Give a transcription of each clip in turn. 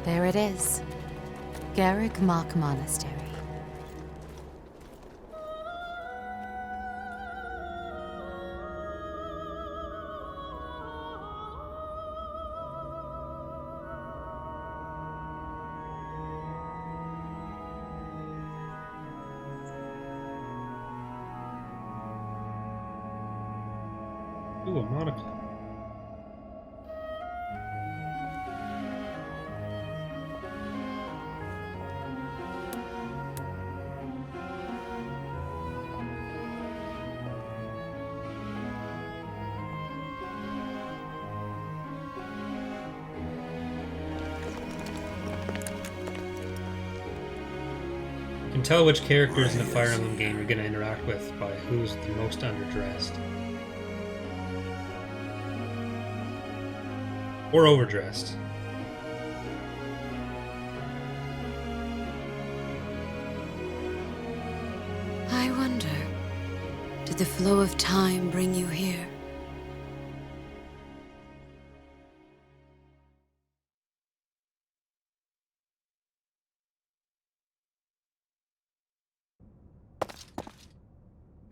There it is. Garreg Mach Monastery. Ooh, a monocle. You can tell which characters in the Fire Emblem game you're going to interact with by who's the most underdressed. Or overdressed. I wonder, did the flow of time bring you here?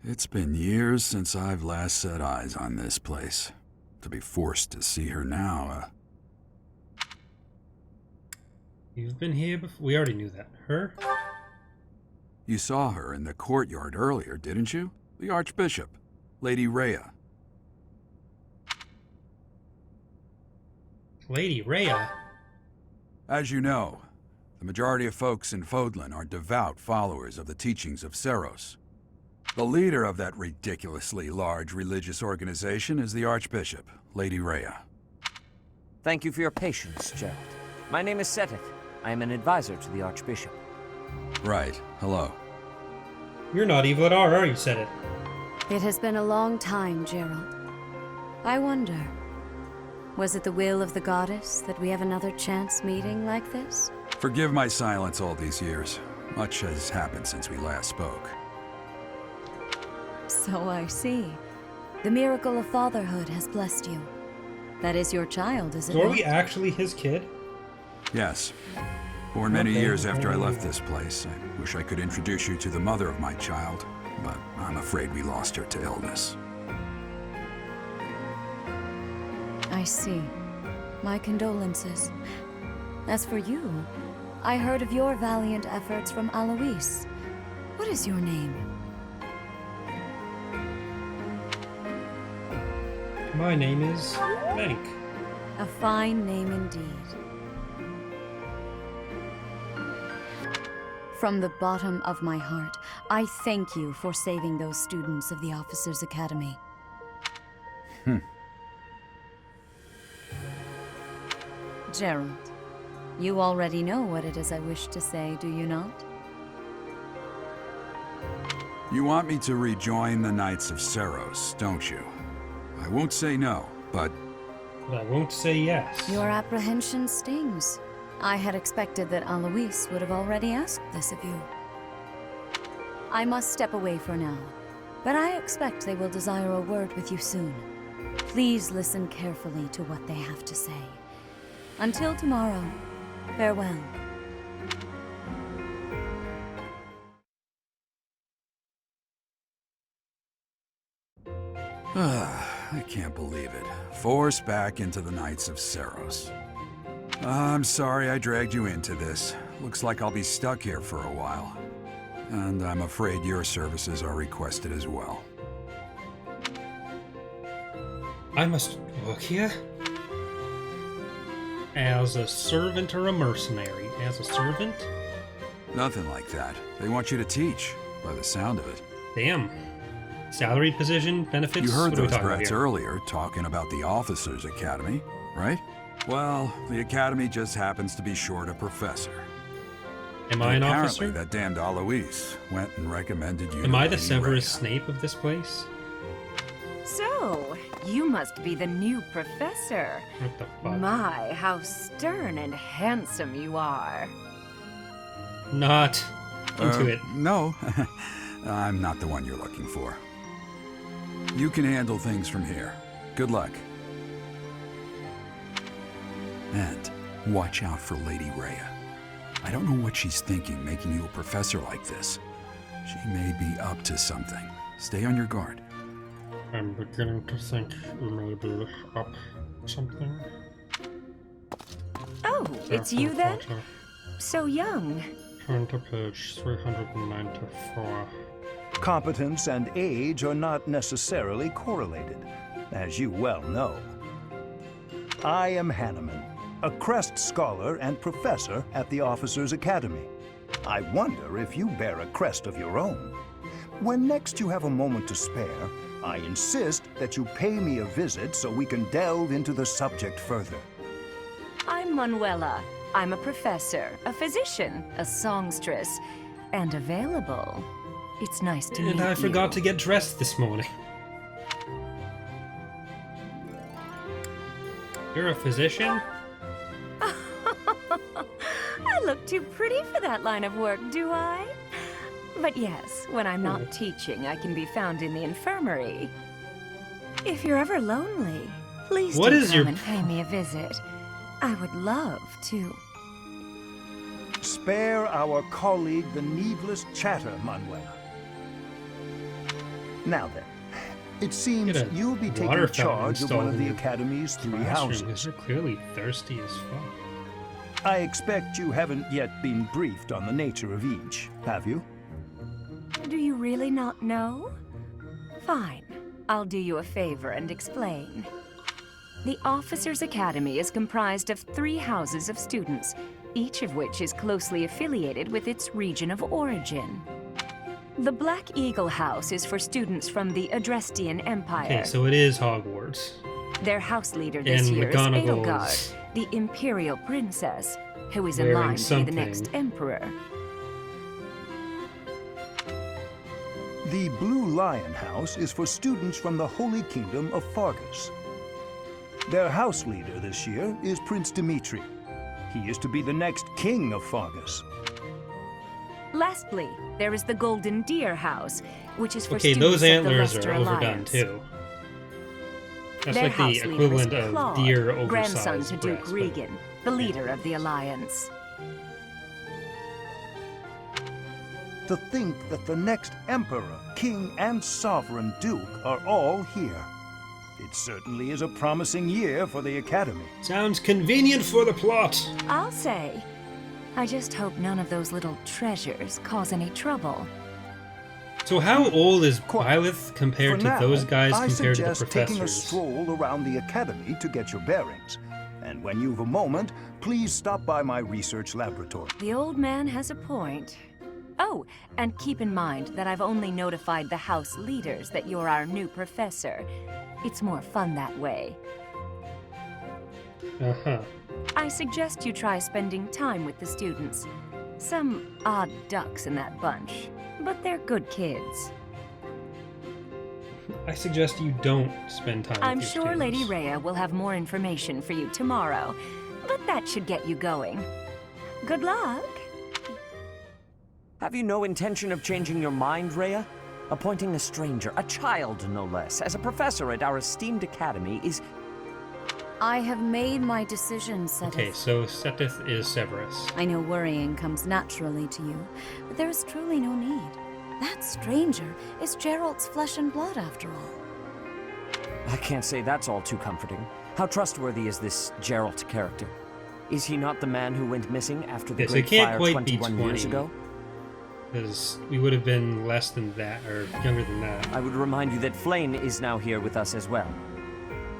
It's been years since I've last set eyes on this place. To be forced to see her now, You've been here before? We already knew that. Her? You saw her in the courtyard earlier, didn't you? The Archbishop, Lady Rhea. Lady Rhea? As you know, the majority of folks in Fodlan are devout followers of the teachings of Seiros. The leader of that ridiculously large religious organization is the Archbishop, Lady Rhea. Thank you for your patience, Gerald. My name is Seteth. I am an advisor to the Archbishop. Right. Hello. You're not evil at all, are you, Seteth? It has been a long time, Gerald. I wonder, was it the will of the goddess that we have another chance meeting like this? Forgive my silence all these years. Much has happened since we last spoke. So I see. The miracle of fatherhood has blessed you. That is your child, is it So are not? we actually his kid? Yes. Born many Okay. years after I left this place. I wish I could introduce you to the mother of my child, but I'm afraid we lost her to illness. I see. My condolences. As for you, I heard of your valiant efforts from Alois. What is your name? My name is Mank. A fine name indeed. From the bottom of my heart, I thank you for saving those students of the Officers' Academy. Gerald, you already know what it is I wish to say, do you not? You want me to rejoin the Knights of Seiros, don't you? I won't say no, but But I won't say yes. Your apprehension stings. I had expected that Alois would have already asked this of you. I must step away for now, but I expect they will desire a word with you soon. Please listen carefully to what they have to say. Until tomorrow, farewell. I can't believe it. Forced back into the Knights of Seiros. I'm sorry I dragged you into this. Looks like I'll be stuck here for a while. And I'm afraid your services are requested as well. I must work here? As a servant or a mercenary? As a servant? Nothing like that. They want you to teach, by the sound of it. Damn. Salaried position, benefits? You heard What are we those talking about brats here? earlier talking about the Officers' Academy, right? Well, the Academy just happens to be short a professor. Am I an Apparently, officer? that damned Alois went and recommended you Am to I the Lady Severus Rhea. Snape of this place? So, you must be the new professor. What the fuck? My, how stern and handsome you are. Not into it. No, I'm not the one you're looking for. You can handle things from here. Good luck. And Watch out for Lady Rhea. I don't know what she's thinking, making you a professor like this. She may be up to something. Stay on your guard. I'm beginning to think we may be up something. Oh, it's you then? Potter. So young. Turn to page 394. Competence and age are not necessarily correlated, as you well know. I am Hanneman, a Crest scholar and professor at the Officers' Academy. I wonder if you bear a crest of your own. When next you have a moment to spare, I insist that you pay me a visit so we can delve into the subject further. I'm Manuela. I'm a professor, a physician, a songstress, and available. It's nice to meet And you. I forgot to get dressed this morning. You're a physician? I look too pretty for that line of work, do I? But yes, when I'm not teaching, I can be found in the infirmary. If you're ever lonely, please What do is come your and pay me a visit. I would love to. Spare our colleague the needless chatter, Manuela. Now then, it seems Get a you'll be taking water fountain charge of one installed of in the your Academy's 3 Classroom, houses. 'cause you're clearly thirsty as fuck. I expect you haven't yet been briefed on the nature of each, have you? Do you really not know? Fine. I'll do you a favor and explain. The Officers' Academy is comprised of 3 houses of students, each of which is closely affiliated with its region of origin. The Black Eagle House is for students from the Adrestian Empire. Okay, so it is Hogwarts. Their house leader this And year is McGonagall Edelgard, is the Imperial Princess, who is in wearing line to be the next something. Emperor. The Blue Lion House is for students from the Holy Kingdom of Fargus. Their house leader this year is Prince Dimitri. He is to be the next king of Fargus. Lastly, there is the Golden Deer House, which is for Okay, students those of the antlers Leicester are overdone Alliance. too. That's Their like the house leader is equivalent of Claude, deer oversized grandson to Duke breasts, but- Regan, the leader of the Alliance. To think that the next emperor, king, and sovereign duke are all here. It certainly is a promising year for the Academy. Sounds convenient for the plot. I'll say. I just hope none of those little treasures cause any trouble. So how old is Byleth compared For to now, those guys I compared to the suggest taking a professors? stroll around the Academy to get your bearings. And when you've a moment, please stop by my research laboratory. The old man has a point. Oh, and keep in mind that I've only notified the house leaders that you're our new professor. It's more fun that way. Uh-huh. I suggest you try spending time with the students. Some odd ducks in that bunch, but they're good kids. I suggest you don't spend time I'm with your sure Lady students. Rhea will have more information for you tomorrow, but that should get you going. Good luck. Have you no intention of changing your mind, Rhea? Appointing a stranger, a child no less, as a professor at our esteemed academy is... I have made my decision, Seteth. Okay, so Seteth is Severus. I know worrying comes naturally to you, but there is truly no need. That stranger is Geralt's flesh and blood, after all. I can't say that's all too comforting. How trustworthy is this Geralt character? Is he not the man who went missing after the Okay, so he Great can't Fire quite be 21 years 20. ago? Because we would have been less than that, or younger than that. I would remind you that Flayn is now here with us as well.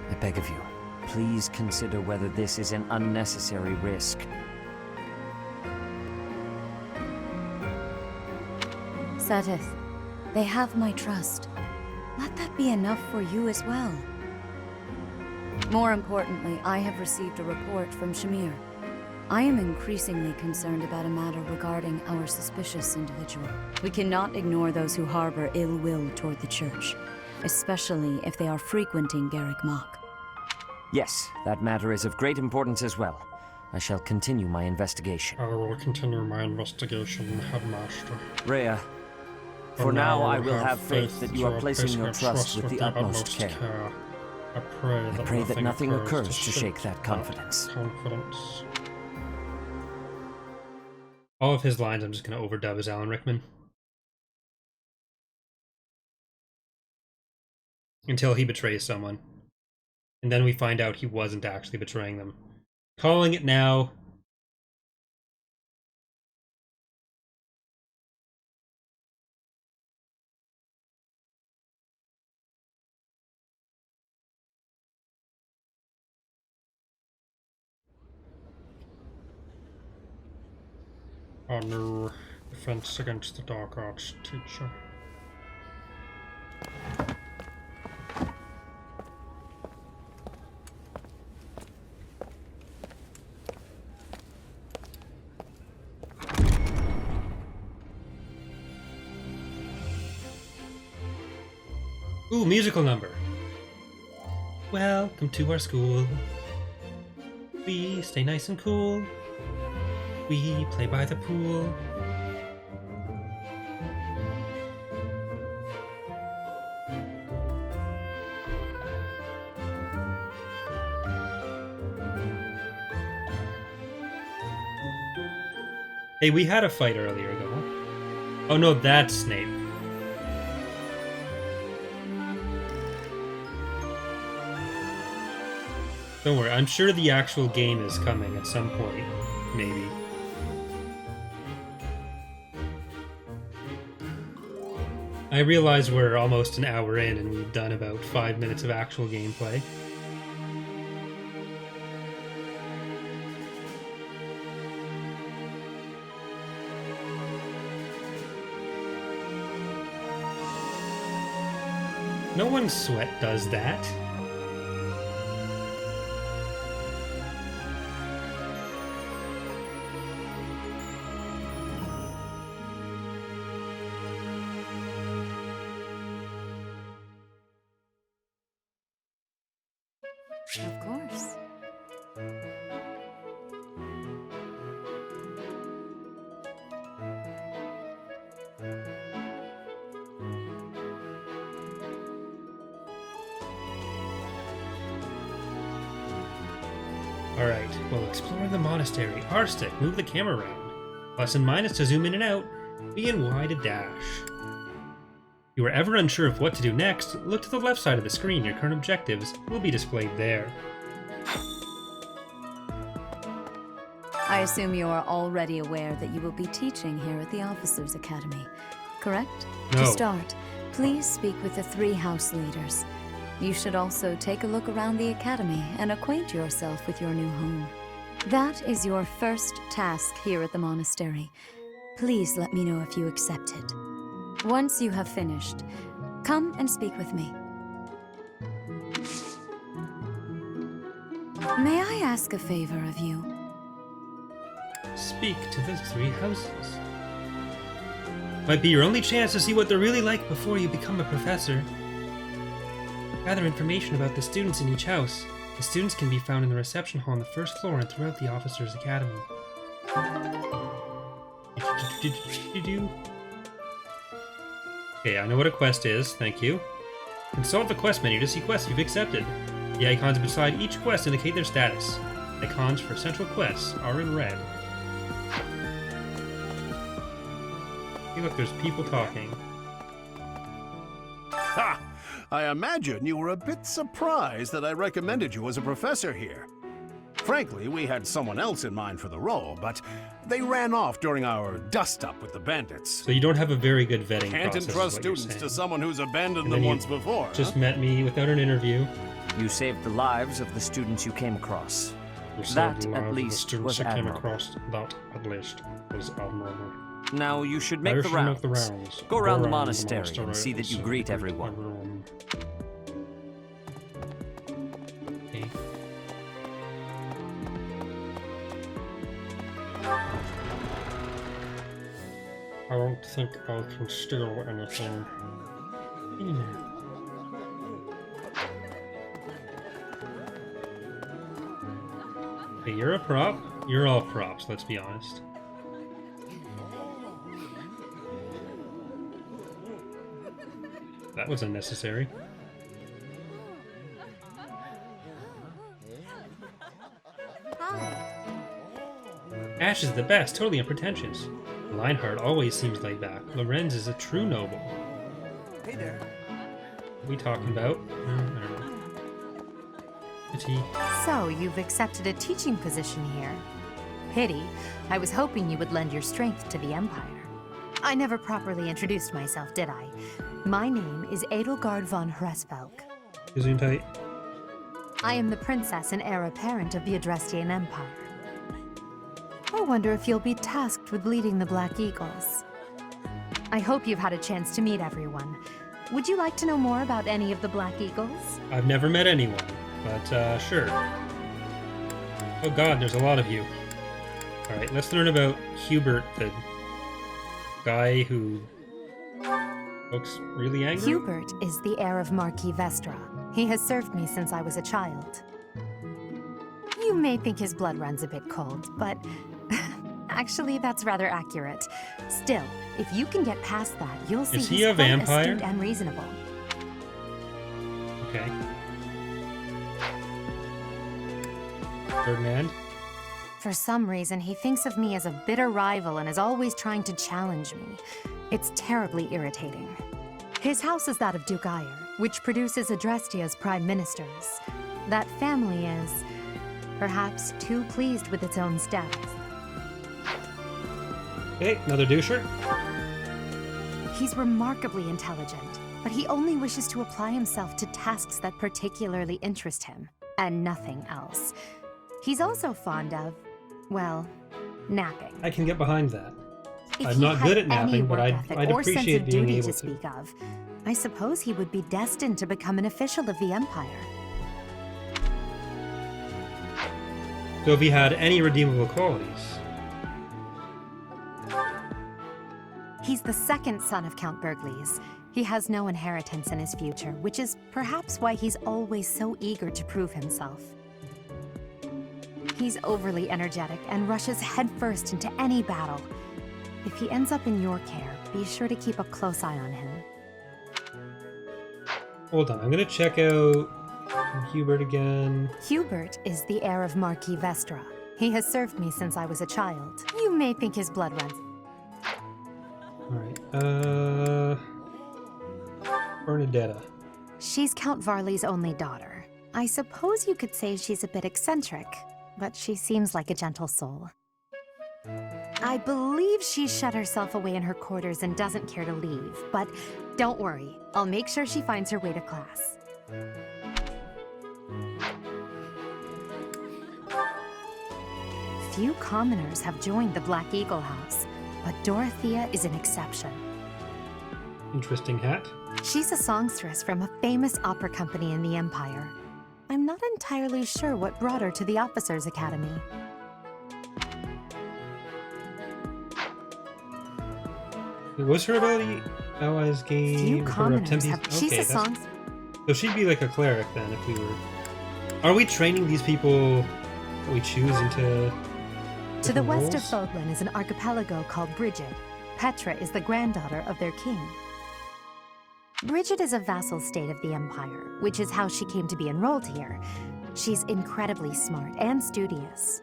I beg of you, please consider whether this is an unnecessary risk. Seteth, they have my trust. Let that be enough for you as well. More importantly, I have received a report from Shamir. I am increasingly concerned about a matter regarding our suspicious individual. We cannot ignore those who harbor ill will toward the Church, especially if they are frequenting Garreg Mach. Yes, that matter is of great importance as well. I shall continue my investigation. I will continue my investigation, Headmaster. Rhea, for now I will have faith that you are placing your trust with the utmost care. I pray that nothing nothing occurs to shake shake that confidence. Confidence. All of his lines I'm just going to overdub as Alan Rickman. Until he betrays someone. And then we find out he wasn't actually betraying them. Calling it now. Honor, defense against the dark arts teacher. Ooh, musical number. Welcome to our school. We stay nice and cool. We play by the pool. Hey, we had a fight earlier, though. Oh no, that's Snape. Don't worry, I'm sure the actual game is coming at some point. Maybe. I realize we're almost an hour in and we've done about 5 minutes of actual gameplay. No one's sweat does that. Of course. Alright, well, exploring the monastery. R-stick, move the camera around. Plus and minus to zoom in and out. B and Y to dash. If you are ever unsure of what to do next, look to the left side of the screen. Your current objectives will be displayed there. I assume you are already aware that you will be teaching here at the Officers' Academy, correct? No. To start, please speak with the 3 house leaders. You should also take a look around the academy and acquaint yourself with your new home. That is your first task here at the monastery. Please let me know if you accept it. Once you have finished, come and speak with me. May I ask a favor of you? Speak to the 3 houses. Might be your only chance to see what they're really like before you become a professor. Gather information about the students in each house. The students can be found in the reception hall on the 1st floor and throughout the Officers' Academy. Okay, I know what a quest is, thank you. Consult the quest menu to see quests you've accepted. The icons beside each quest indicate their status. Icons for central quests are in red. Hey, look, there's people talking. Ha! I imagine you were a bit surprised that I recommended you as a professor here. Frankly, we had someone else in mind for the role, but they ran off during our dust-up with the bandits. So you don't have a very good vetting Can't process, is entrust what you're students to saying. someone who's abandoned And them then you once before. Just huh? met me without an interview. You saved the lives of the students you came across. You said That, the at lives of the least, students was that came admirable. across. That, at least, was admirable. Now you should make I the should rounds. make the rounds. Go around the the monastery and see that you and greet everyone. Okay. I don't think I can steal anything. Hey, you're a prop? You're all props, let's be honest. That was unnecessary. Ash is the best, totally unpretentious. Lionheart always seems laid back. Lorenz is a true noble. Hey there. What are we talking about? I don't know. Pity. So, you've accepted a teaching position here. Pity. I was hoping you would lend your strength to the Empire. I never properly introduced myself, did I? My name is Edelgard von Hresvelk. Gesundheit. I am the princess and heir apparent of the Adrestian Empire. I wonder if you'll be tasked with leading the Black Eagles. I hope you've had a chance to meet everyone. Would you like to know more about any of the Black Eagles? I've never met anyone, but sure. Oh god, there's a lot of you. Alright, let's learn about Hubert, the guy who looks really angry. Hubert is the heir of Marquis Vestra. He has served me since I was a child. You may think his blood runs a bit cold, but actually that's rather accurate. Still, if you can get past that, you'll see Is he he's a quite vampire? astute and reasonable. Okay. Ferdinand? For some reason, he thinks of me as a bitter rival and is always trying to challenge me. It's terribly irritating. His house is that of Duke Ayer, which produces Adrestia's prime ministers. That family is, perhaps, too pleased with its own status. Okay, another doucher. He's remarkably intelligent, but he only wishes to apply himself to tasks that particularly interest him, and nothing else. He's also fond of, well, napping. I can get behind that. If I'm he not had good at any napping, but work I'd ethic I'd or sense appreciate of being duty able to to. speak of, I suppose he would be destined to become an official of the Empire. So if he had any redeemable qualities. He's the second son of Count Bergles. He has no inheritance in his future, which is perhaps why he's always so eager to prove himself. He's overly energetic and rushes headfirst into any battle. If he ends up in your care, be sure to keep a close eye on him. Hold on, I'm gonna check out Hubert again. Hubert is the heir of Marquis Vestra. He has served me since I was a child. You may think his blood runs. Alright, Bernadetta. She's Count Varley's only daughter. I suppose you could say she's a bit eccentric, but she seems like a gentle soul. I believe she's shut herself away in her quarters and doesn't care to leave, but don't worry, I'll make sure she finds her way to class. Few commoners have joined the Black Eagle House, but Dorothea is an exception. Interesting hat. She's a songstress from a famous opera company in the Empire. I'm not entirely sure what brought her to the Officers' Academy. Was her ability allies gain? Few her commoners Tempe's- have. She's okay, a song. So she'd be like a cleric then if we were. Are we training these people that we choose into? To the different west of roles? Fodlan is an archipelago called Brigid. Petra is the granddaughter of their king. Brigid is a vassal state of the Empire, which is how she came to be enrolled here. She's incredibly smart and studious.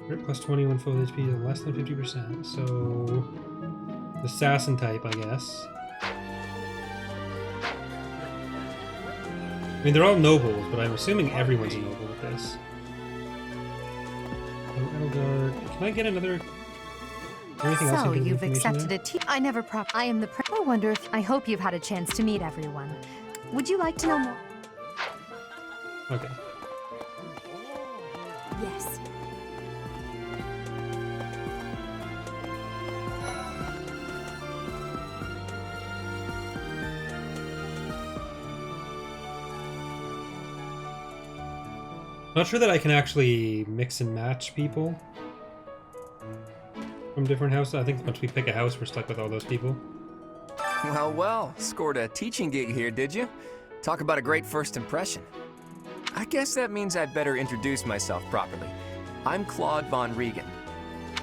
Crit plus 21 full HP is less than 50%. So the assassin type, I guess. I mean, they're all nobles, but I'm assuming everyone's a noble with this. Oh, Edelgard. Can I get another? Anything else I So can you've information accepted there? I never I am the I wonder if I hope you've had a chance to meet everyone. Would you like to know more? Okay. Yes. Not sure that I can actually mix and match people from different houses. I think once we pick a house, we're stuck with all those people. Well, scored a teaching gig here, did you? Talk about a great first impression. I guess that means I'd better introduce myself properly. I'm Claude von Regan.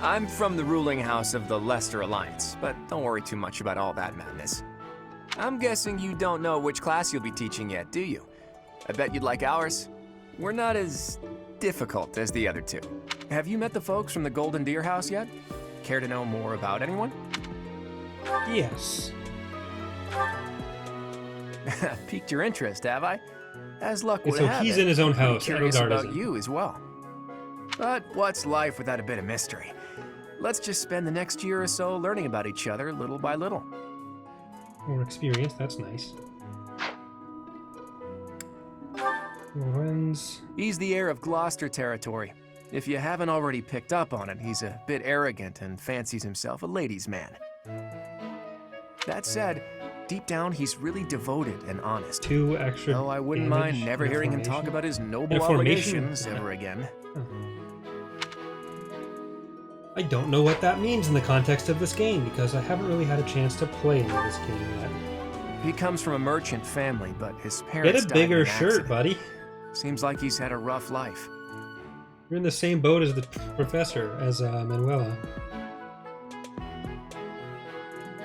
I'm from the ruling house of the Leicester Alliance, but don't worry too much about all that madness. I'm guessing you don't know which class you'll be teaching yet, do you? I bet you'd like ours. We're not as difficult as the other two. Have you met the folks from the Golden Deer House yet? Care to know more about anyone? Yes. Piqued your interest, have I? As luck Okay, would so have he's it, in his own I'm pretty house. curious Edelgard about isn't. you as well. But what's life without a bit of mystery? Let's just spend the next year or so learning about each other little by little. More experience, that's nice. Runs. He's the heir of Gloucester territory. If you haven't already picked up on it, he's a bit arrogant and fancies himself a ladies' man. That said, deep down he's really devoted and honest. 2 extra. Though I wouldn't damage mind never in a hearing him formation. talk about his In noble a formation? obligations ever again. I don't know what that means in the context of this game because I haven't really had a chance to play this game yet. He comes from a merchant family, but his parents Get a died bigger in an shirt, accident. buddy. Seems like he's had a rough life. You're in the same boat as the professor, as Manuela.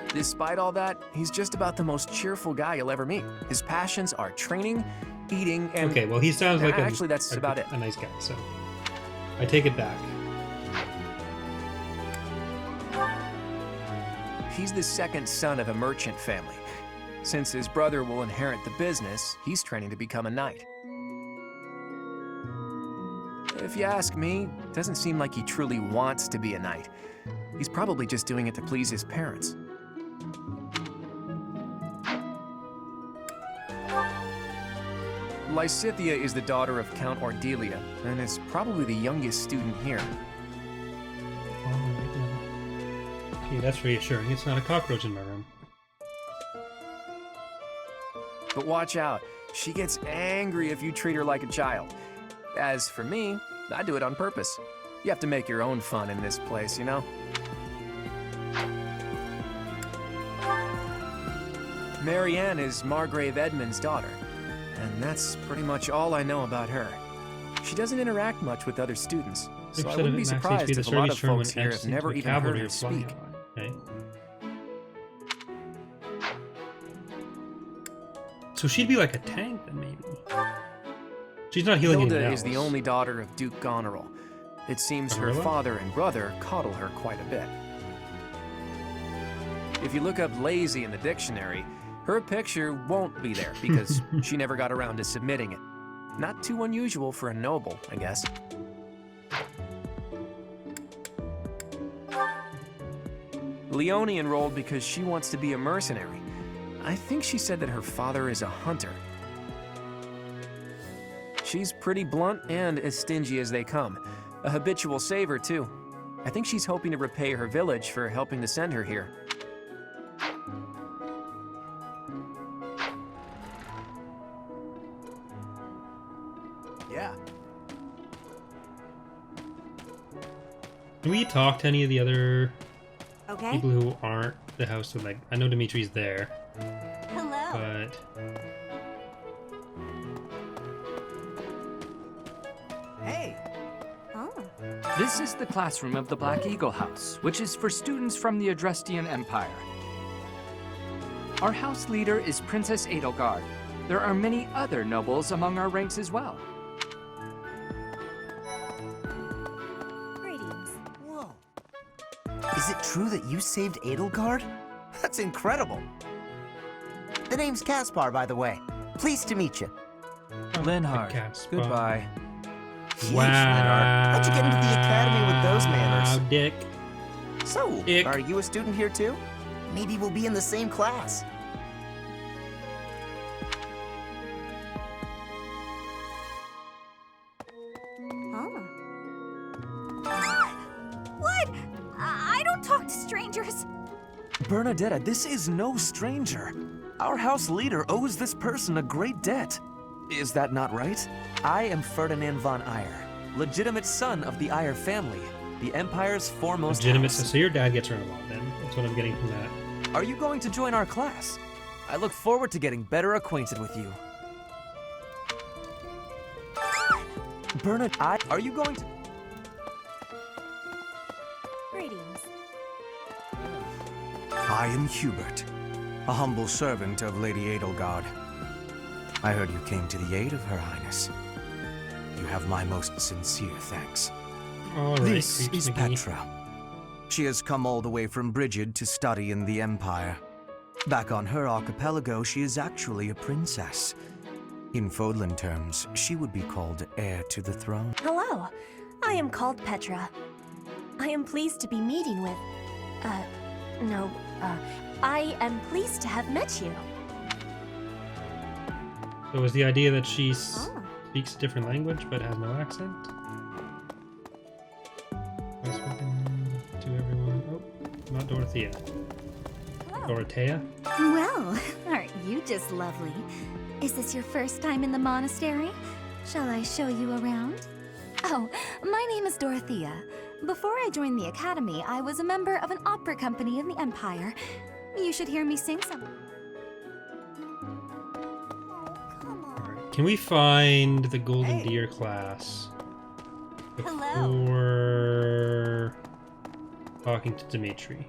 Despite all that, he's just about the most cheerful guy you'll ever meet. His passions are training, eating, and... Okay, well, he sounds like Actually, that's about it. a nice guy, so I take it back. He's the second son of a merchant family. Since his brother will inherit the business, he's training to become a knight. If you ask me, it doesn't seem like he truly wants to be a knight. He's probably just doing it to please his parents. Lysithea is the daughter of Count Ordelia, and is probably the youngest student here. Okay, that's reassuring. It's not a cockroach in my room. But watch out, she gets angry if you treat her like a child. As for me, I do it on purpose. You have to make your own fun in this place, you know? Marianne is Margrave Edmund's daughter, and that's pretty much all I know about her. She doesn't interact much with other students, so I wouldn't be surprised if a lot of folks here have never even heard her speak. Okay. So she'd be like a tank then, maybe. She's not healing Hilda anyone is the else. only daughter of Duke Goneril. It seems her Goneril? father and brother coddle her quite a bit. If you look up lazy in the dictionary, her picture won't be there because she never got around to submitting it. Not too unusual for a noble, I guess. Leone enrolled because she wants to be a mercenary. I think she said that her father is a hunter. She's pretty blunt and as stingy as they come. A habitual saver, too. I think she's hoping to repay her village for helping to send her here. Yeah. Can we talk to any of the other Okay. people who aren't the house of, like, I know Dimitri's there, Hello. but Hey. Oh. This is the classroom of the Black Eagle House, which is for students from the Adrestian Empire. Our house leader is Princess Edelgard. There are many other nobles among our ranks as well. Greetings. Whoa. Is it true that you saved Edelgard? That's incredible. The name's Caspar, by the way. Pleased to meet you. Linhard, Caspar. goodbye. Yeesh, Linhard. How'd you get into the academy with those manners? Dick. So, Ick. are you a student here too? Maybe we'll be in the same class. What? I don't talk to strangers. Bernadetta, this is no stranger. Our house leader owes this person a great debt. Is that not right? I am Ferdinand von Eyre, legitimate son of the Eyre family, the Empire's foremost Legitimate. house. So your dad gets around a lot then. That's what I'm getting from that. Are you going to join our class? I look forward to getting better acquainted with you. Bernadette, are you going to... Greetings. I am Hubert, a humble servant of Lady Edelgard. I heard you came to the aid of Her Highness. You have my most sincere thanks. All right, This Creeps is McGee. Petra. She has come all the way from Brigid to study in the Empire. Back on her archipelago, she is actually a princess. In Fodlan terms, she would be called heir to the throne. Hello. I am called Petra. I am pleased to be meeting with... I am pleased to have met you. So was the idea that she speaks a different language but has no accent? I've spoken to everyone. Oh, not Dorothea. Dorothea? Well, aren't you just lovely? Is this your first time in the monastery? Shall I show you around? Oh, my name is Dorothea. Before I joined the academy, I was a member of an opera company in the Empire. You should hear me sing some. Can we find the Golden Deer class before talking to Dimitri?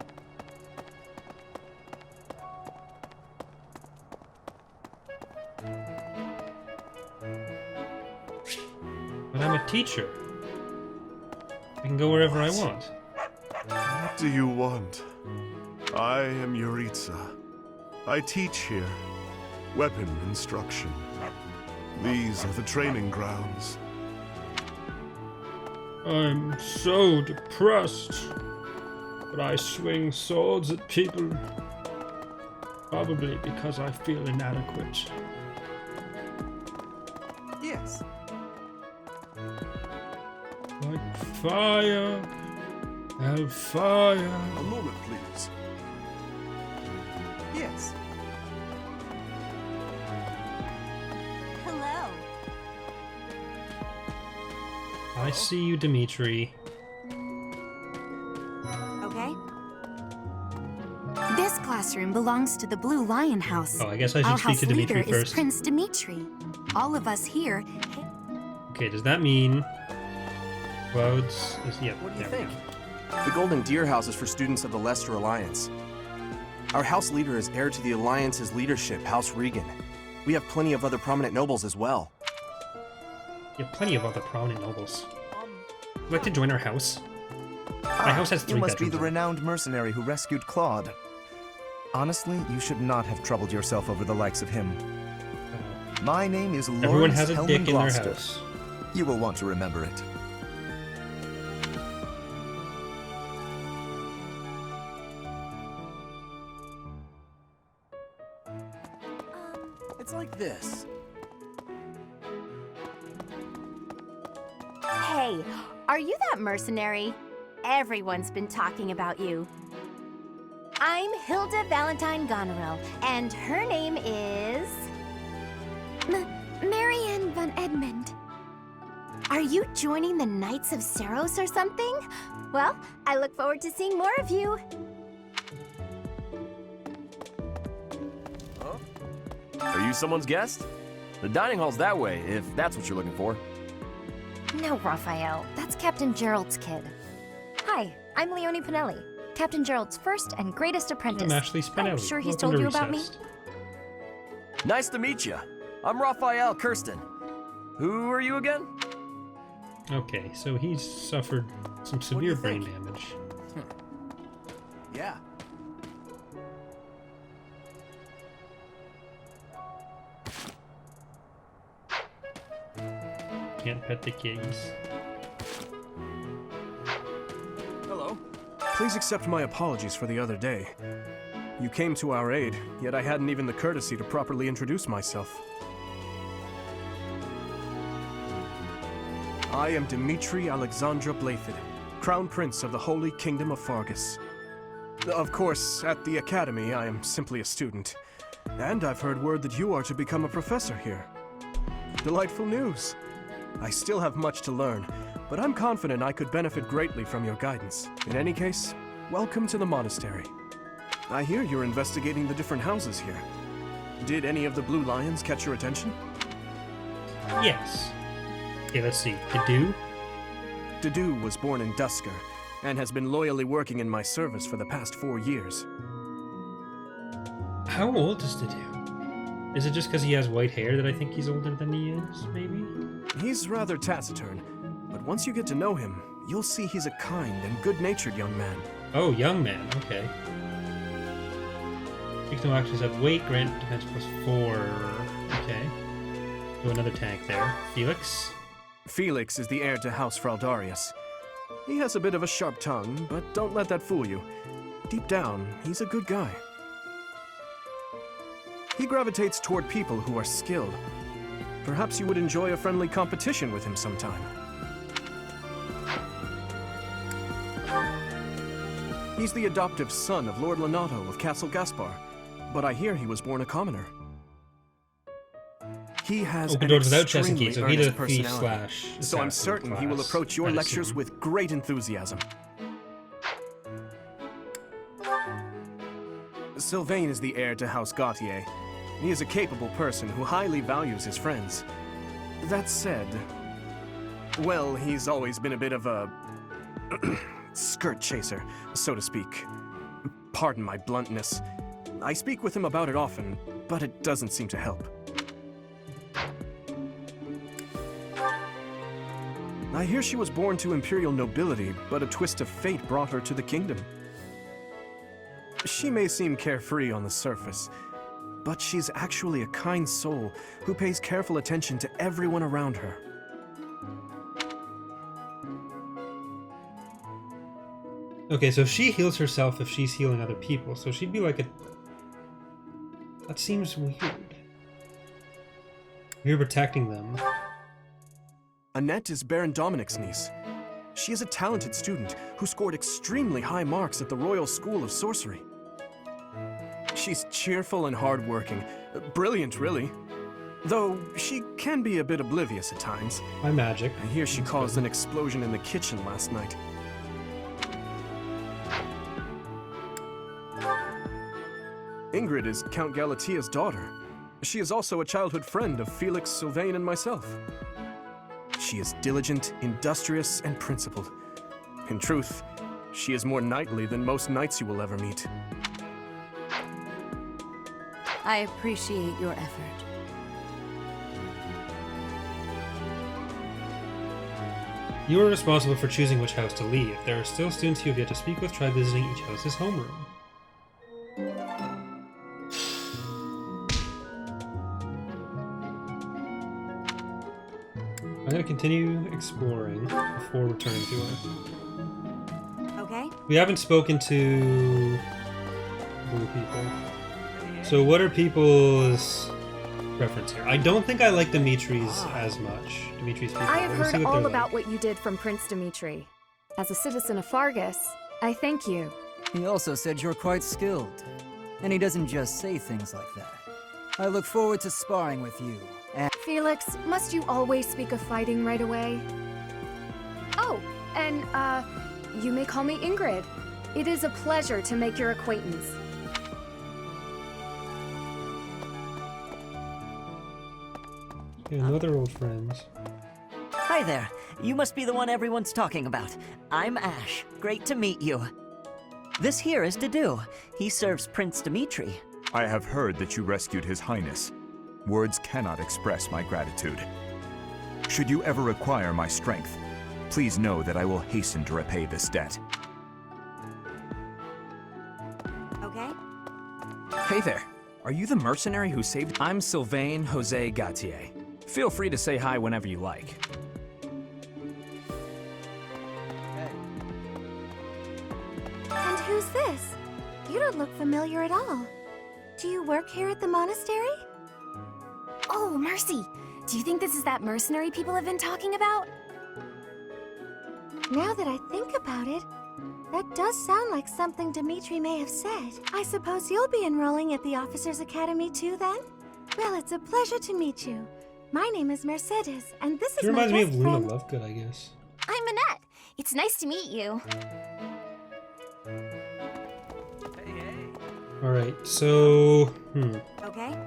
But I'm a teacher. I can go wherever I want. What do you want? I am Yuritsa. I teach here. Weapon instruction. These are the training grounds. I'm so depressed. But I swing swords at people. Probably because I feel inadequate. Yes. Like fire, hellfire. A moment, please. Yes. Hello. I see you, Dimitri. Okay. This classroom belongs to the Blue Lion House. Oh, I guess I should Our speak house to Dimitri leader is first. Prince Dimitri. All of us here. Okay, does that mean Clouds is What do you there we think? go. The Golden Deer House is for students of the Leicester Alliance. Our house leader is heir to the Alliance's leadership, House Regan. We have plenty of other prominent nobles as well. You have plenty of other prominent nobles. Would you like to join our house? My house has 3 You must be bedrooms. the renowned mercenary who rescued Claude. Honestly, you should not have troubled yourself over the likes of him. My name is Lawrence Everyone has a Hellman dick in their Gloucester. house. You will want to remember it. It's like this. Hey, are you that mercenary? Everyone's been talking about you. I'm Hilda Valentine Goneril, and her name is... Marianne von Edmund. Are you joining the Knights of Seros or something? Well, I look forward to seeing more of you. Are you someone's guest? The dining hall's that way, if that's what you're looking for. No, Raphael. That's Captain Gerald's kid. Hi, I'm Leonie Pinelli, Captain Gerald's first and greatest apprentice. I'm Ashley Spinelli. I'm sure he's Welcome told to you about me. Recessed. Nice to meet you. I'm Raphael Kirsten. Who are you again? Okay, so he's suffered some severe brain damage. Yeah. Can't pet the kitties. Hello. Please accept my apologies for the other day. You came to our aid, yet I hadn't even the courtesy to properly introduce myself. I am Dimitri Alexandra Blathid, Crown Prince of the Holy Kingdom of Fargus. Of course, at the Academy, I am simply a student. And I've heard word that you are to become a professor here. Delightful news. I still have much to learn, but I'm confident I could benefit greatly from your guidance. In any case, welcome to the monastery. I hear you're investigating the different houses here. Did any of the Blue Lions catch your attention? Yes. Okay, let's see. Dedu? Dedu was born in Dusker, and has been loyally working in my service for the past 4 years. How old is Dedu? Is it just because he has white hair that I think he's older than he is, maybe? He's rather taciturn, but once you get to know him, you'll see he's a kind and good-natured young man. Oh, young man, okay. Takes no actions have weight, grant defense +4. Okay. So another tank there. Felix? Felix is the heir to House Fraldarius. He has a bit of a sharp tongue, but don't let that fool you. Deep down, he's a good guy. He gravitates toward people who are skilled. Perhaps you would enjoy a friendly competition with him sometime. He's the adoptive son of Lord Lenato of Castle Gaspar, but I hear he was born a commoner. He has Open an doors without chess and extremely keys, so he's a earnest thief personality, / so I'm assassin certain he will class, approach your I'd lectures assume. with great enthusiasm. Sylvain is the heir to House Gautier. He is a capable person who highly values his friends. That said, well, he's always been a bit of a skirt chaser, so to speak. Pardon my bluntness. I speak with him about it often, but it doesn't seem to help. I hear she was born to imperial nobility, but a twist of fate brought her to the kingdom. She may seem carefree on the surface, but she's actually a kind soul who pays careful attention to everyone around her. Okay, so she heals herself if she's healing other people, so she'd be like a... That seems weird. You're protecting them. Annette is Baron Dominic's niece. She is a talented student who scored extremely high marks at the Royal School of Sorcery. She's cheerful and hardworking. Brilliant, really. Though she can be a bit oblivious at times. By magic. I hear she caused an explosion in the kitchen last night. Ingrid is Count Galatia's daughter. She is also a childhood friend of Felix, Sylvain, and myself. She is diligent, industrious, and principled. In truth, she is more knightly than most knights you will ever meet. I appreciate your effort. You are responsible for choosing which house to leave. There are still students you have yet to speak with. Try visiting each house's homeroom. I'm going to continue exploring before returning to her. Okay. We haven't spoken to blue people. So what are people's preference here? I don't think I like Dimitri's as much. Dimitri's people. I have Let's see heard what all they're about like. what you did from Prince Dimitri. As a citizen of Fargus, I thank you. He also said you're quite skilled. And he doesn't just say things like that. I look forward to sparring with you. And Felix, must you always speak of fighting right away? Oh, and, you may call me Ingrid. It is a pleasure to make your acquaintance. Yeah, another old friends. Hi there. You must be the one everyone's talking about. I'm Ash. Great to meet you. This here is Dedu. He serves Prince Dimitri. I have heard that you rescued His Highness. Words cannot express my gratitude. Should you ever require my strength, please know that I will hasten to repay this debt. Okay. Hey there. Are you the mercenary who saved? I'm Sylvain Jose Gautier. Feel free to say hi whenever you like. And who's this? You don't look familiar at all. Do you work here at the monastery? Oh, mercy! Do you think this is that mercenary people have been talking about? Now that I think about it, that does sound like something Dimitri may have said. I suppose you'll be enrolling at the Officers' Academy too, then? Well, it's a pleasure to meet you. My name is Mercedes, and this She is my reminds me best of Luna friend. Lovegood, I guess. I'm Annette. It's nice to meet you. Alright, so... Okay.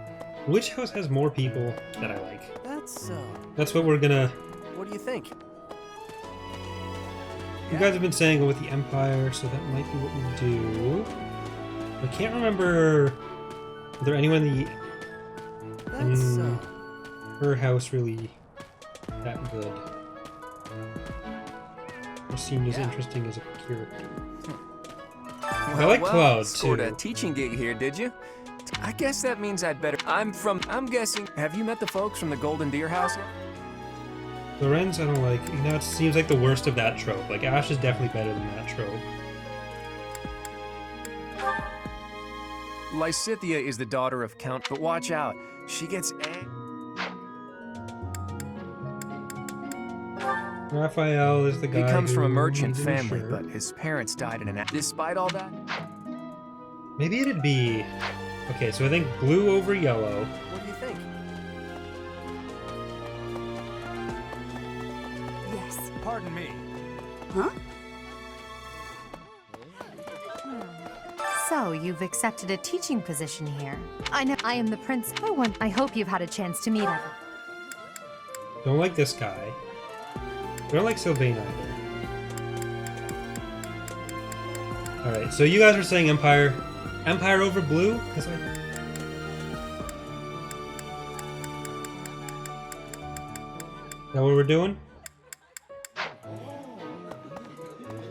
Which house has more people that I like? That's what we're gonna... What do you think? You guys have been saying go with the Empire, so that might be what we do. I can't remember... Are there anyone in the her house really that good? Or seemed as interesting as a character. I like Cloud, scored too. a teaching gig here, did you? I guess that means I'd better... I'm guessing... Have you met the folks from the Golden Deer House yet? Lorenz, I don't like. You know, it seems like the worst of that trope. Like, Ash is definitely better than that trope. Lysithea is the daughter of Count, but watch out. She gets Raphael is the guy He comes from a merchant who family, sure. but his parents died in an accident. Despite all that... Maybe it'd be... Okay, so I think blue over yellow. What do you think? Yes. Pardon me. Huh? So, you've accepted a teaching position here. I know I am the principal. I hope you've had a chance to meet him. Don't like this guy. I don't like Sylvain either. Alright, so you guys were saying Empire. Empire over blue? Because I... Is that what we're doing?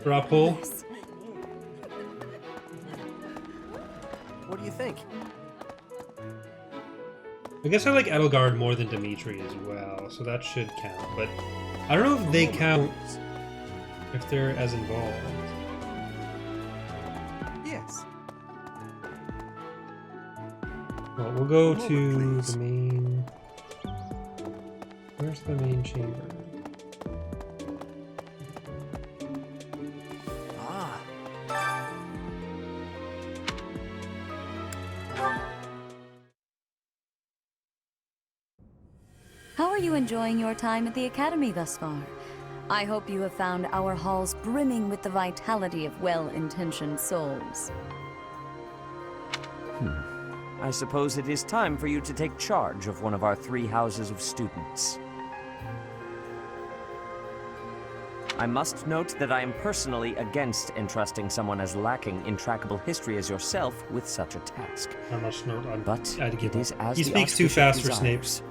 Straw poll? Yes. What do you think? I guess I like Edelgard more than Dimitri as well, so that should count. But I don't know if they count if they're as involved. Yes. Well, we'll go to the main... Where's the main chamber? How are you enjoying your time at the Academy thus far? I hope you have found our halls brimming with the vitality of well-intentioned souls. I suppose it is time for you to take charge of one of our 3 houses of students. I must note that I am personally against entrusting someone as lacking in trackable history as yourself with such a task. I must note on. But it is as He the speaks too Archbishop fast for desires. Snape.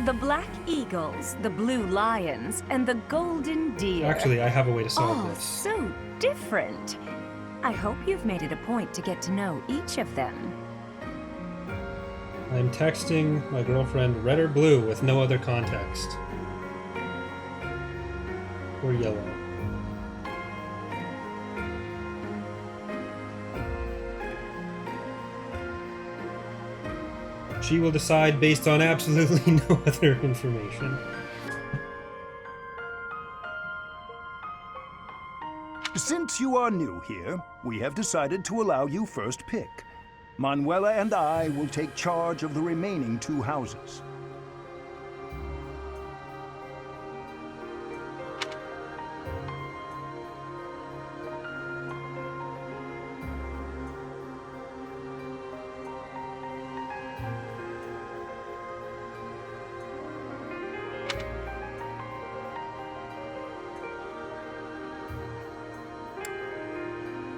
The Black Eagles, the Blue Lions, and the Golden Deer. Actually, I have a way to solve All this. so different. I hope you've made it a point to get to know each of them. I'm texting my girlfriend red or blue with no other context. Or yellow. She will decide based on absolutely no other information. Since you are new here, we have decided to allow you first pick. Manuela and I will take charge of the remaining 2 houses.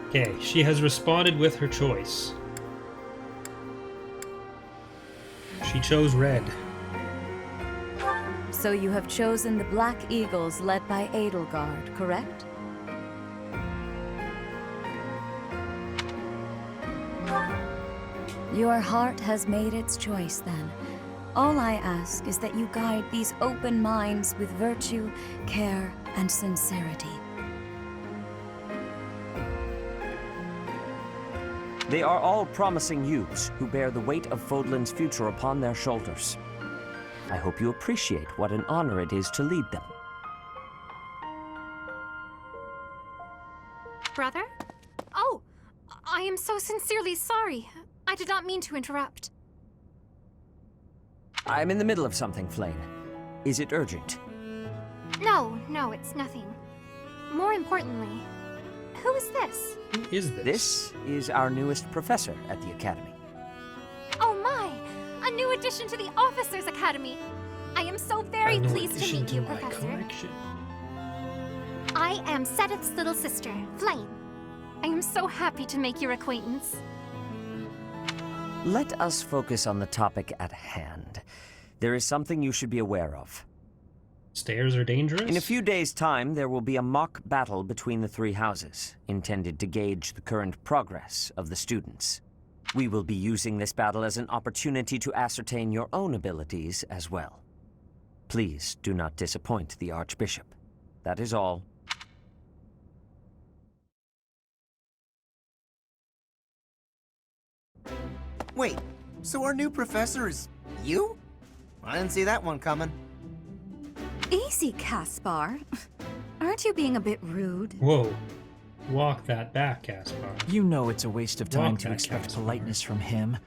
Okay, she has responded with her choice. She chose red. So you have chosen the Black Eagles led by Edelgard, correct? Your heart has made its choice then. All I ask is that you guide these open minds with virtue, care, and sincerity. They are all promising youths who bear the weight of Fodlan's future upon their shoulders. I hope you appreciate what an honor it is to lead them. Brother? Oh, I am so sincerely sorry. I did not mean to interrupt. I'm in the middle of something, Flame. Is it urgent? No, it's nothing. More importantly, who is this? Who is this? This is our newest professor at the Academy. Oh my! A new addition to the Officers' Academy! I am so very pleased to meet you, Professor. I am Sedith's little sister, Flame. I am so happy to make your acquaintance. Let us focus on the topic at hand. There is something you should be aware of. Stairs are dangerous? In a few days' time, there will be a mock battle between the three houses, intended to gauge the current progress of the students. We will be using this battle as an opportunity to ascertain your own abilities as well. Please do not disappoint the Archbishop. That is all. Wait, so our new professor is you? I didn't see that one coming. Easy, Caspar. Aren't you being a bit rude? Whoa. Walk that back, Caspar. You know it's a waste of time Walk to that, expect Caspar. politeness from him.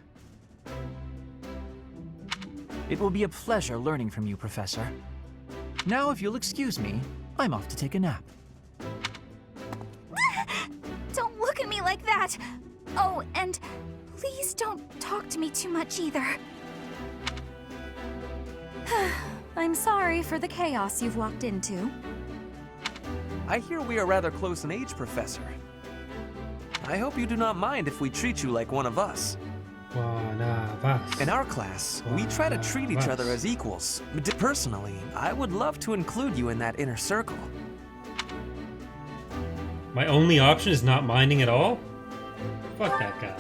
It will be a pleasure learning from you, Professor. Now, if you'll excuse me, I'm off to take a nap. Don't look at me like that! Oh, and please don't talk to me too much either. I'm sorry for the chaos you've walked into. I hear we are rather close in age, Professor. I hope you do not mind if we treat you like one of us. One of us. In our class, we try to treat each other as equals. Personally, I would love to include you in that inner circle. My only option is not minding at all? Fuck that guy.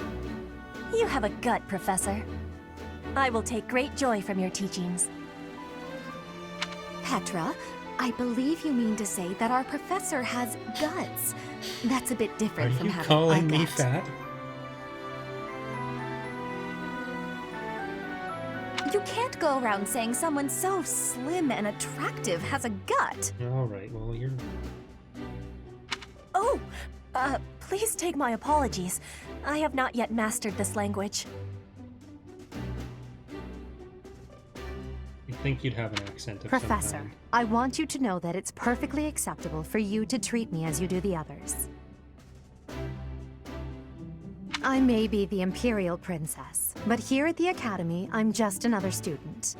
You have a gut, Professor. I will take great joy from your teachings. Petra, I believe you mean to say that our professor has guts. That's a bit Are different from you having calling a me gut. fat? You can't go around saying someone so slim and attractive has a gut. Alright, well, you're... Oh, please take my apologies. I have not yet mastered this language. You'd think you'd have an accent of Professor, some kind. I want you to know that it's perfectly acceptable for you to treat me as you do the others. I may be the Imperial Princess, but here at the Academy, I'm just another student.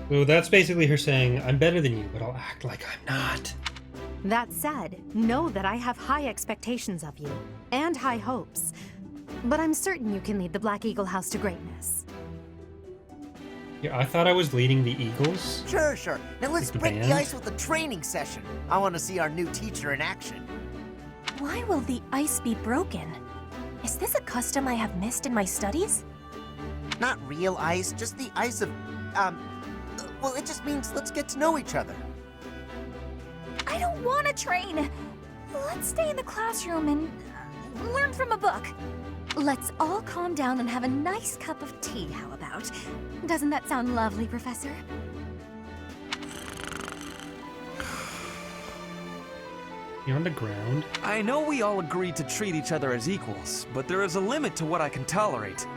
So that's basically her saying, I'm better than you, but I'll act like I'm not. That said, know that I have high expectations of you, and high hopes. But I'm certain you can lead the Black Eagle House to greatness. Yeah, I thought I was leading the Eagles. Sure, sure. Now let's Like the break band? the ice with a training session. I want to see our new teacher in action. Why will the ice be broken? Is this a custom I have missed in my studies? Not real ice, just the ice of, well, it just means let's get to know each other. I don't want to train. Let's stay in the classroom and learn from a book. Let's all calm down and have a nice cup of tea, how about? Doesn't that sound lovely, Professor? You're on the ground. I know we all agreed to treat each other as equals, but there is a limit to what I can tolerate.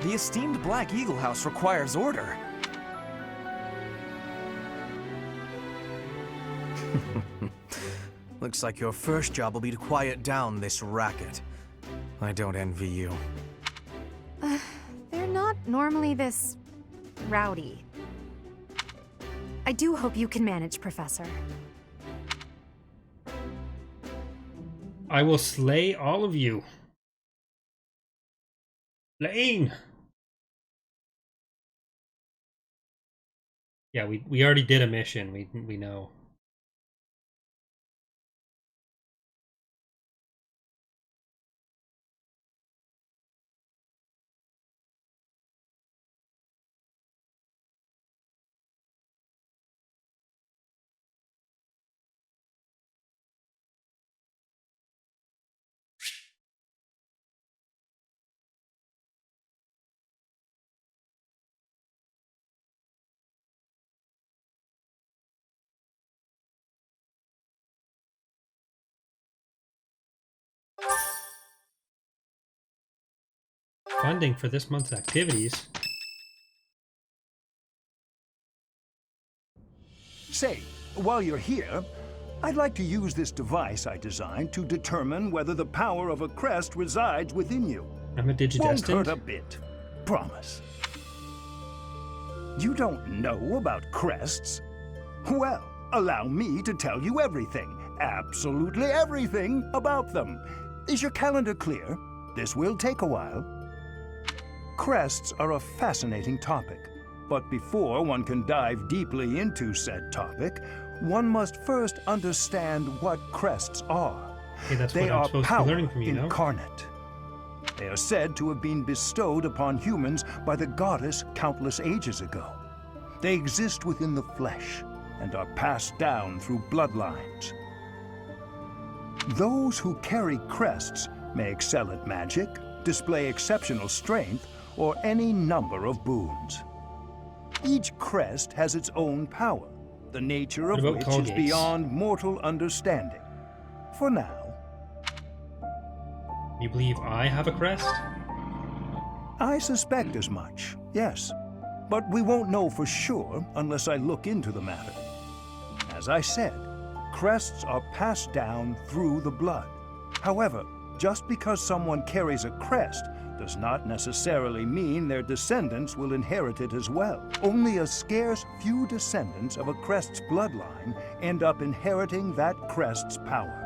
The esteemed Black Eagle House requires order. Looks like your first job will be to quiet down this racket. I don't envy you. They're not normally this rowdy. I do hope you can manage, Professor. I will slay all of you. Lane! Yeah, we already did a mission. We know. Funding for this month's activities. Say, while you're here, I'd like to use this device I designed to determine whether the power of a crest resides within you. I'm a Won't digidestined. hurt a bit. Promise. You don't know about crests? Well, allow me to tell you everything, absolutely everything about them. Is your calendar clear? This will take a while. Crests are a fascinating topic, but before one can dive deeply into said topic, one must first understand what crests are. Hey, that's They what I'm are supposed to be power learning from you, no? incarnate. They are said to have been bestowed upon humans by the goddess countless ages ago. They exist within the flesh and are passed down through bloodlines. Those who carry crests may excel at magic, display exceptional strength, or any number of boons. Each crest has its own power, the nature of which is beyond mortal understanding. For now. You believe I have a crest? I suspect as much, yes. But we won't know for sure unless I look into the matter. As I said, crests are passed down through the blood. However, just because someone carries a crest does not necessarily mean their descendants will inherit it as well. Only a scarce few descendants of a crest's bloodline end up inheriting that crest's power.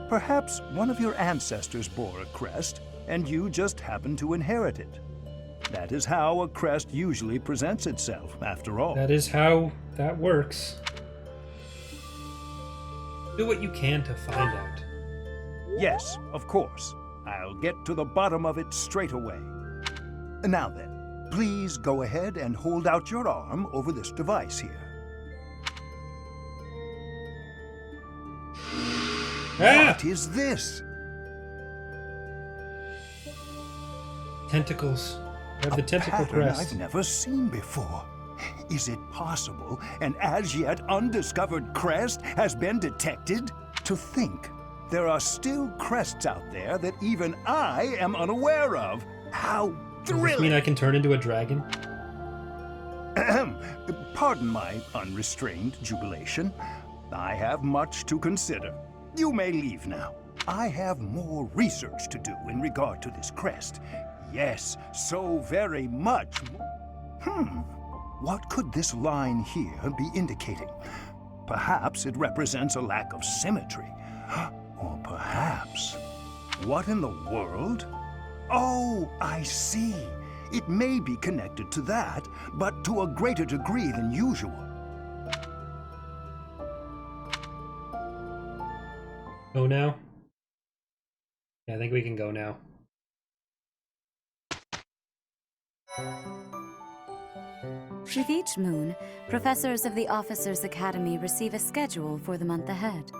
Perhaps one of your ancestors bore a crest, and you just happen to inherit it. That is how a crest usually presents itself, after all. That is how that works. Do what you can to find out. Yes, of course. I'll get to the bottom of it straight away. Now then, please go ahead and hold out your arm over this device here. What is this? Tentacles. I have the tentacle Pattern crest. I've never seen before. Is it possible an as yet undiscovered crest has been detected? To think there are still crests out there that even I am unaware of. How Does this mean thrilling! I can turn into a dragon? Ahem. Pardon my unrestrained jubilation. I have much to consider. You may leave now. I have more research to do in regard to this crest. Yes, so very much. What could this line here be indicating? Perhaps it represents a lack of symmetry. Or perhaps... What in the world? Oh, I see. It may be connected to that, but to a greater degree than usual. Go now? Yeah, I think we can go now. With each moon, professors of the Officers' Academy receive a schedule for the month ahead.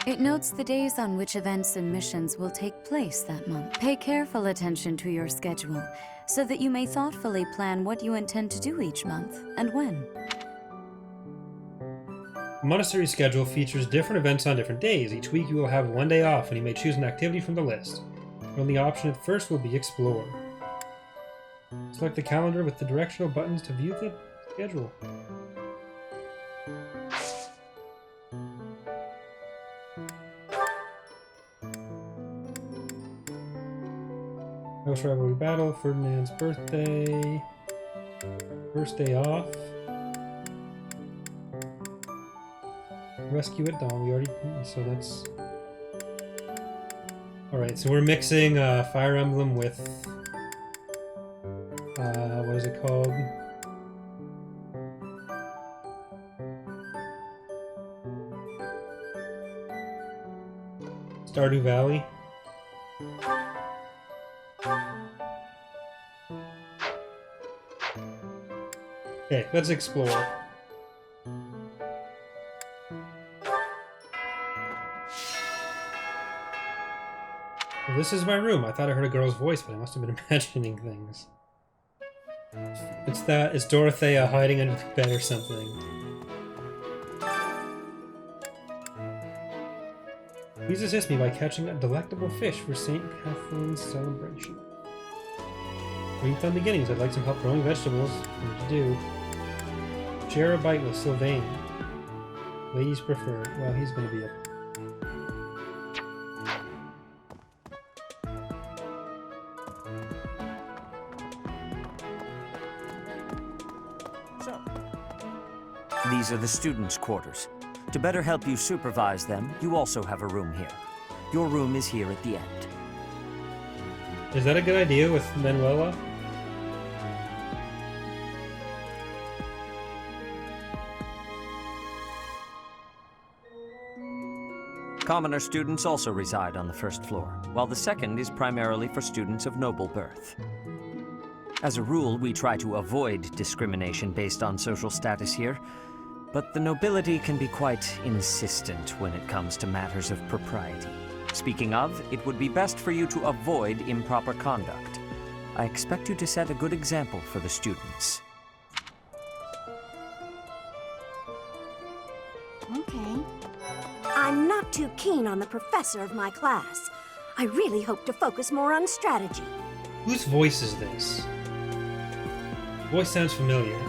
It notes the days on which events and missions will take place that month. Pay careful attention to your schedule, so that you may thoughtfully plan what you intend to do each month, and when. The Monastery schedule features different events on different days. Each week you will have one day off, and you may choose an activity from the list. The only option at first will be Explore. Select the calendar with the directional buttons to view the schedule. House Rivalry Battle, Ferdinand's birthday, first day off, Rescue at Dawn, we already, so that's... Alright, so we're mixing Fire Emblem with, what is it called? Stardew Valley. Okay, let's explore. Well, this is my room. I thought I heard a girl's voice, but I must have been imagining things. It's Dorothea hiding under the bed or something. Please assist me by catching a delectable fish for St. Catherine's celebration. Green Thumb Beginnings, I'd like some help growing vegetables. What to do? Share a bite with Sylvain. Ladies prefer. Well, he's gonna be a... These are the students' quarters. To better help you supervise them, you also have a room here. Your room is here at the end. Is that a good idea with Manuela? Commoner students also reside on the first floor, while the second is primarily for students of noble birth. As a rule, we try to avoid discrimination based on social status here, but the nobility can be quite insistent when it comes to matters of propriety. Speaking of, it would be best for you to avoid improper conduct. I expect you to set a good example for the students. Okay. I'm not too keen on the professor of my class. I really hope to focus more on strategy. Whose voice is this? Voice sounds familiar.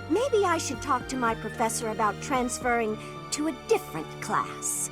Maybe I should talk to my professor about transferring to a different class.